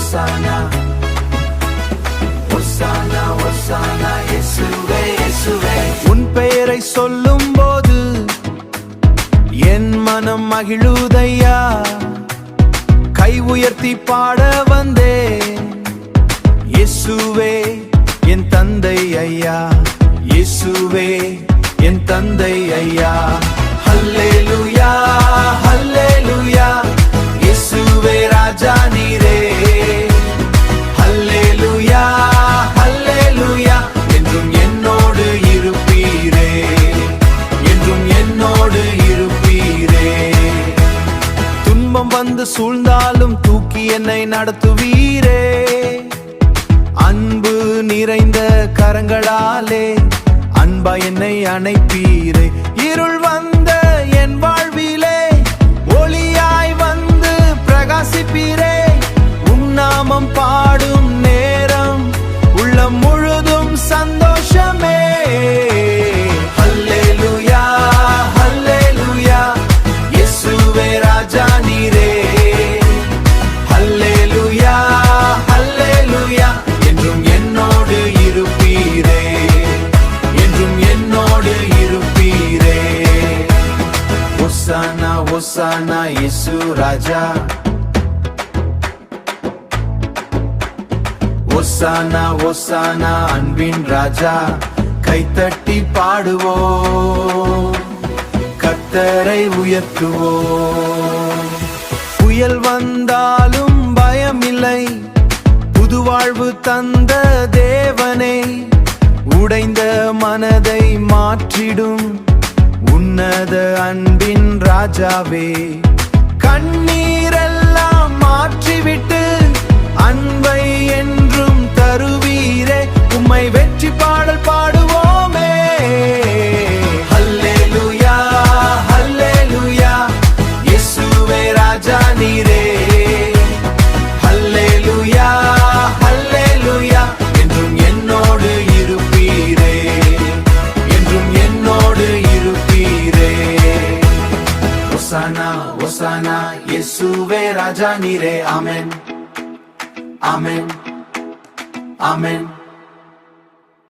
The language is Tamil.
ஒசானா ஒசானா ஒசானா இயேசுவே இயேசுவே. உன் பெயரை சொல்லும் போது என் மனம் மகிழுதையா, கை உயர்த்தி பாட வந்தே. இயேசுவே என் தந்தை ஐயா, இயேசுவே என் தந்தை ஐயா. ஹல்லேலூயா ஹல்லேலூயா, இயேசுவே ராஜா நீரே. ஹல்லேலூயா ஹல்லேலூயா, என்றும் என்னோடு இருப்பீரே, என்றும் என்னோடு இருப்பீரே. துன்பம் வந்து சூழ்ந்தாலும் தூக்கி என்னை நடத்துவீரே, அன்பு நிறைந்த கரங்களாலே அன்பா என்னை அணைப்பீரே. இருள் வந்த என் வாழ்விலே ஒளியாய் வந்து பிரகாசிப்பீரே. உன்னாமம் பாடும் நேரம் உள்ளம் முழுதும் சந்தோஷமே. ஹல்லேலூயா ஹல்லேலூயா, இயேசுவே ராஜா நீரே. ஹல்லேலூயா ஹல்லேலூயா, என்றும் என்னோடு இருப்பீரே, என்றும் என்னோடு இருப்பீரே. ஒசானா ஒசானா இயேசு ராஜா, ஒசானா ஒசானா அன்பின் ராஜா. கைத்தட்டி பாடுவோம், கர்த்தரை உயர்த்துவோம். புயல் வந்தாலும் பயமில்லை, புது வாழ்வு தந்த தேவனே. உடைந்த மனதை மாற்றிடும் உன்னத அன்பின் ராஜாவே. கண்ணீரெல்லாம் மாற்றிவிட்டு அன்பை என்றும் தருவீரே. உம்மை வெற்றி பாடல் பாடுவோமே. ஹல்லேலூயா ஹல்லேலூயா, இயேசுவே ராஜா நீரே. ஹல்லேலூயா ஹல்லேலூயா, என்றும் என்னோடு இருப்பீரே, என்றும் என்னோடு இருப்பீரே. ஒசானா ஒசானா, இயேசுவே ராஜா நீரே. ஆமென் ஆமென் ஆமென்.